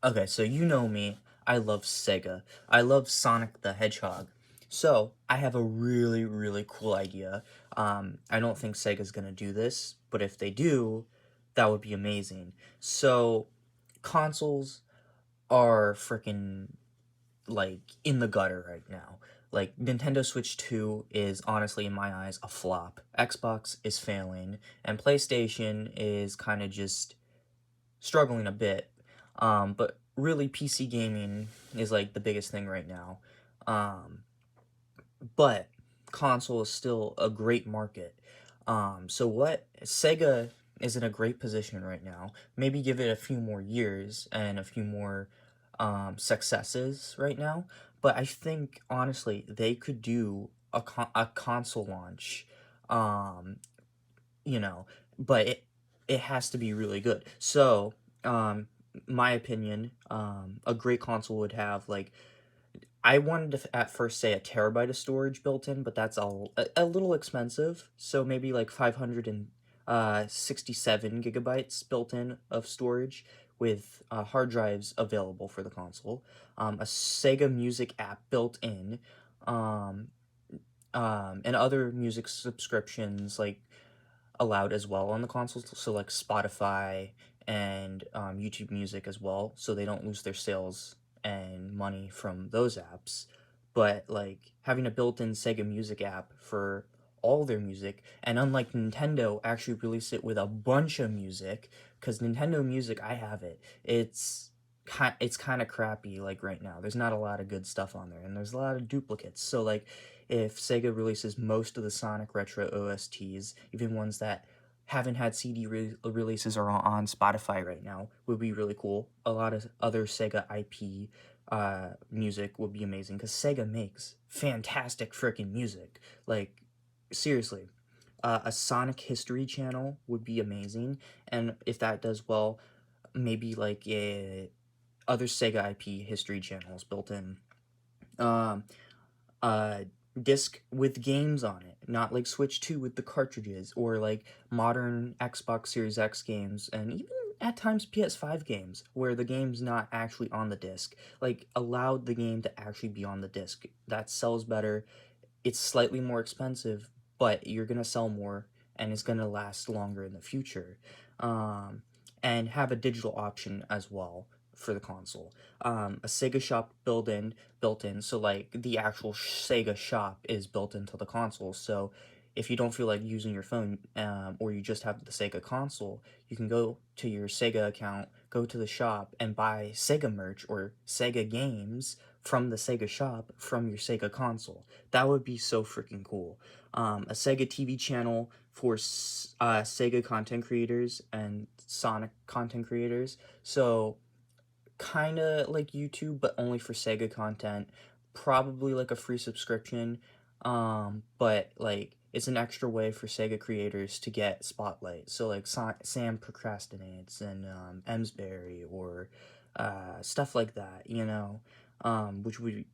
Okay, so you know me. I love Sega. I love Sonic the Hedgehog. So I have a really, really cool idea. I don't think Sega's gonna do this, but if they do, that would be amazing. So consoles are freaking like in the gutter right now. Like Nintendo Switch 2 is honestly in my eyes a flop. Xbox is failing, and PlayStation is kind of just struggling a bit. But really, PC gaming is like the biggest thing right now. Um, but console is still a great market. So what Sega is in a great position right now. Maybe give it a few more years and a few more successes right now. But I think honestly they could do a console launch. Um, you know, but it has to be really good. So, my opinion, a great console would have like I wanted to at first say a terabyte of storage built in, but that's a little expensive. So maybe like 567 gigabytes built in of storage with hard drives available for the console. A Sega Music app built in. Um, and other music subscriptions like allowed as well on the consoles, so like Spotify and YouTube Music as well, so they don't lose their sales and money from those apps. But like having a built-in Sega Music app for all their music, and unlike Nintendo, actually release it with a bunch of music, because Nintendo Music, I have it. It's kind of crappy like right now. There's not a lot of good stuff on there, and there's a lot of duplicates. So like if Sega releases most of the Sonic Retro OSTs, even ones that haven't had releases or are on Spotify right now, would be really cool. A lot of other Sega IP music would be amazing because Sega makes fantastic freaking music. Like, seriously. A Sonic History channel would be amazing, and if that does well, maybe like other Sega IP history channels built in. Um, uh disc with games on it, not like Switch 2 with the cartridges, or like modern Xbox Series X games, and even at times PS5 games where the game's not actually on the disc. Like allowed the game to actually be on the disc. That sells better. It's slightly more expensive, but you're gonna sell more and it's gonna last longer in the future. Um, and have a digital option as well for the console. A Sega shop built in, so like the actual Sega shop is built into the console. So if you don't feel like using your phone, or you just have the Sega console, you can go to your Sega account, go to the shop, and buy Sega merch or Sega games from the Sega shop from your Sega console. That would be so freaking cool. A Sega TV channel for Sega content creators and Sonic content creators. So kind of like YouTube, but only for Sega content. Probably like a free subscription, but like it's an extra way for Sega creators to get spotlight. So like Sam procrastinates and Emsbury or stuff like that, which would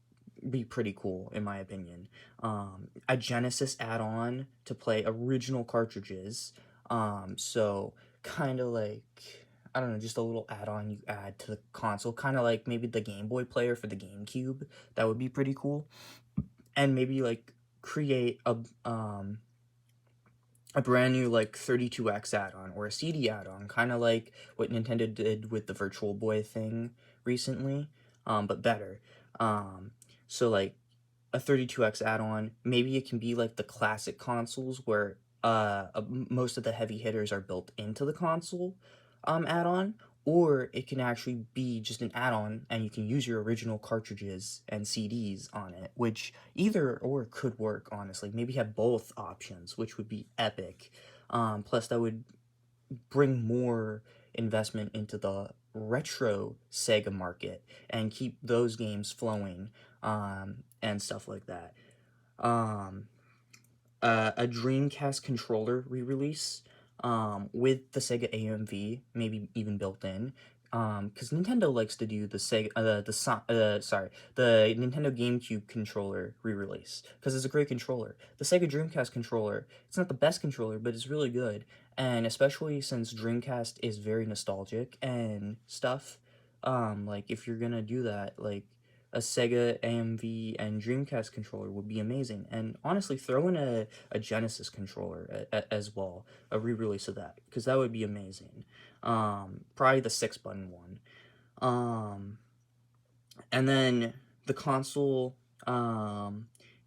be pretty cool in my opinion. A Genesis add-on to play original cartridges. So kind of like I don't know, just a little add-on you add to the console, kind of like maybe the Game Boy player for the GameCube. That would be pretty cool. And maybe like create a brand new like 32X add-on or a CD add-on, kind of like what Nintendo did with the Virtual Boy thing recently, but better. Um, so like a 32X add-on, maybe it can be like the classic consoles where most of the heavy hitters are built into the console add-on, or it can actually be just an add-on and you can use your original cartridges and CDs on it, which either or could work, honestly. Maybe have both options, which would be epic. Plus, that would bring more investment into the retro Sega market and keep those games flowing, and stuff like that. Um, a Dreamcast controller re-release with the Sega AMV, maybe even built in. Because Nintendo likes to do the Sega, the Nintendo GameCube controller re-release because it's a great controller. The Sega Dreamcast controller, it's not the best controller, but it's really good, and especially since Dreamcast is very nostalgic and stuff. Like if you're gonna do that, like a Sega AMV and Dreamcast controller would be amazing. And honestly, throw in a Genesis controller as well, a re-release of that, because that would be amazing. Probably the 6-button one. Um, and then the console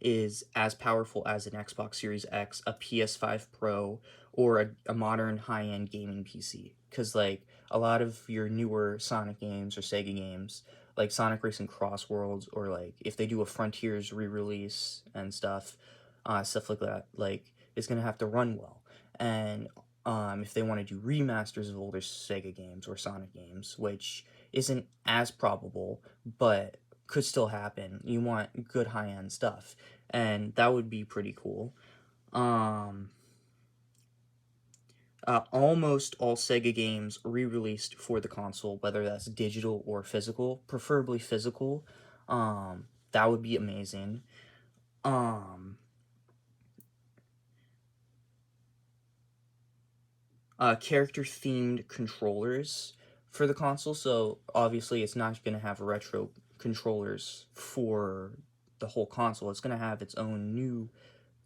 is as powerful as an Xbox Series X, a PS5 Pro, or a modern high-end gaming PC. Because like a lot of your newer Sonic games or Sega games, like Sonic Racing Cross Worlds, or like if they do a Frontiers re-release and stuff like that, like it's gonna have to run well. And if they want to do remasters of older Sega games or Sonic games, which isn't as probable, but could still happen. You want good high end stuff, and that would be pretty cool. Um, Almost all Sega games re-released for the console, whether that's digital or physical, preferably physical. That would be amazing. Um, Character themed controllers for the console. So obviously, it's not going to have retro controllers for the whole console. It's going to have its own new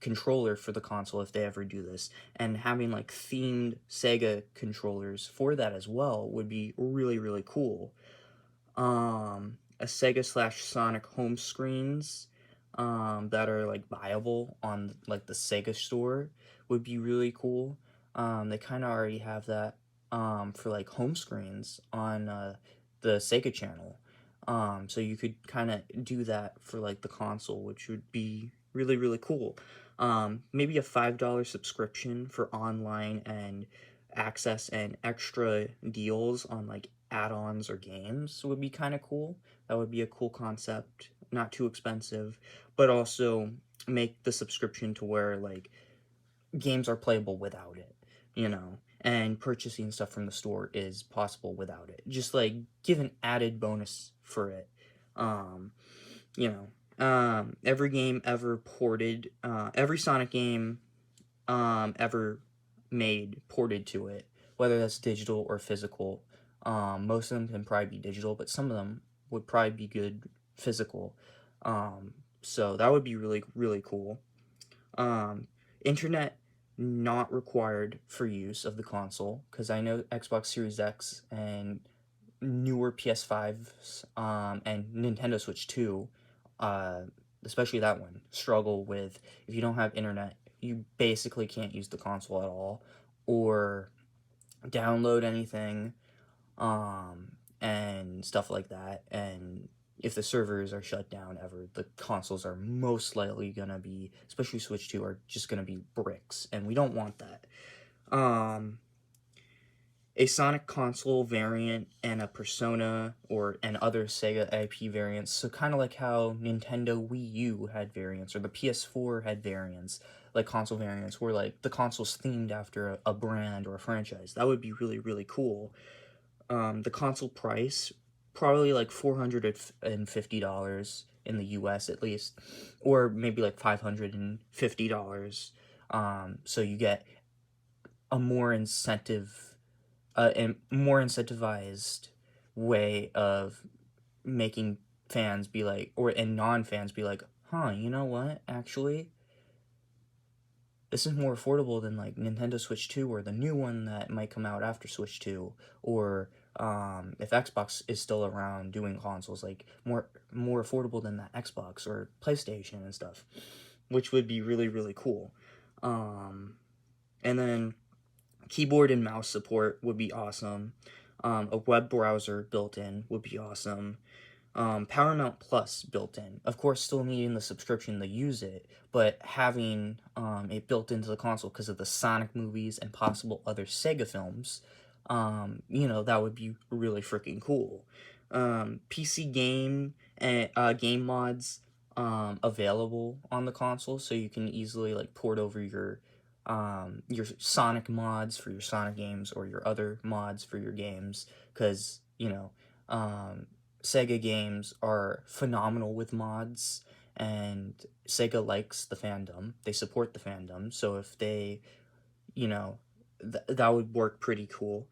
controller for the console if they ever do this. And having like themed Sega controllers for that as well would be really, really cool. A Sega slash Sonic home screens that are like buyable on like the Sega store would be really cool. They kind of already have that for like home screens on the Sega channel. So you could kind of do that for like the console, which would be really, really cool. Maybe a $5 subscription for online and access and extra deals on like add-ons or games would be kind of cool. That would be a cool concept, not too expensive, but also make the subscription to where like games are playable without it, you know, and purchasing stuff from the store is possible without it. Just like give an added bonus for it. Um, you every game ever ported, every Sonic game ever made ported to it, whether that's digital or physical. Most of them can probably be digital, but some of them would probably be good physical. So that would be really, really cool. Um, Internet not required for use of the console, because I know Xbox Series X and newer PS5s and Nintendo Switch 2, uh, especially that one, struggle with if you don't have internet, you basically can't use the console at all or download anything and stuff like that. And if the servers are shut down ever, the consoles are most likely gonna be, especially Switch 2, are just gonna be bricks, and we don't want that. Um, a Sonic console variant and a Persona or and other Sega IP variants. So kind of like how Nintendo Wii U had variants or the PS4 had variants, like console variants where like the console's themed after a brand or a franchise. That would be really, really cool. The console price probably like $450 in the US at least, or maybe like $550. So you get a more incentivized way of making fans be like, or and non-fans be like, huh, you know what? Actually, this is more affordable than like Nintendo Switch 2 or the new one that might come out after Switch 2, or if Xbox is still around doing consoles, like more affordable than that Xbox or PlayStation and stuff, which would be really, really cool. And then keyboard and mouse support would be awesome. A web browser built in would be awesome. Paramount Plus built in. Of course, still needing the subscription to use it, but having it built into the console because of the Sonic movies and possible other Sega films, that would be really freaking cool. PC game and game mods available on the console, so you can easily like port over your Sonic mods for your Sonic games or your other mods for your games, because Sega games are phenomenal with mods, and Sega likes the fandom. They support the fandom, so if they, that would work pretty cool.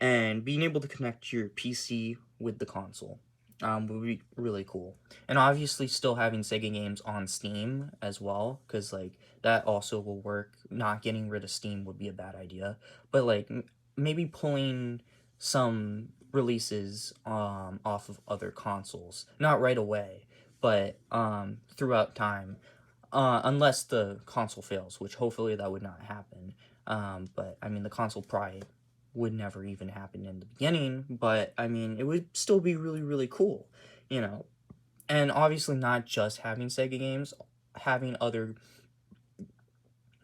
And being able to connect your PC with the console. Would be really cool. And obviously still having Sega games on Steam as well, because like that also will work. Not getting rid of Steam would be a bad idea, but like maybe pulling some releases off of other consoles, not right away, but throughout time, unless the console fails, which hopefully that would not happen. But I mean, the console probably would never even happen in the beginning, but I mean, it would still be really, really cool, you know. And obviously, not just having Sega games, having other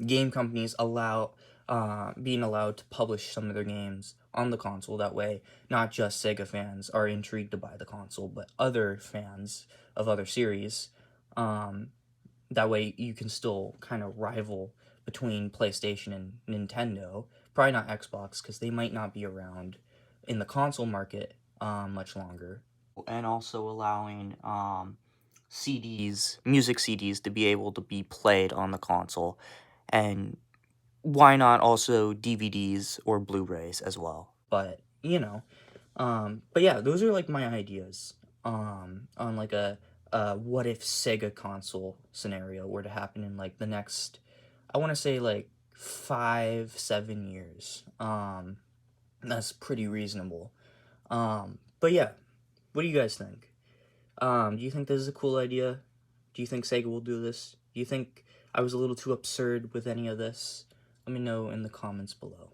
game companies being allowed to publish some of their games on the console. That way, not just Sega fans are intrigued to buy the console, but other fans of other series. Um, that way, you can still kind of rival between PlayStation and Nintendo. Probably not Xbox because they might not be around in the console market much longer. And also allowing CDs, music CDs, to be able to be played on the console, and why not also DVDs or Blu-rays as well. But but yeah, those are like my ideas on like a what if Sega console scenario were to happen in like the next, I want to say like 5-7 years. That's pretty reasonable. But yeah, what do you guys think? Do you think this is a cool idea? Do you think Sega will do this? Do you think I was a little too absurd with any of this? Let me know in the comments below.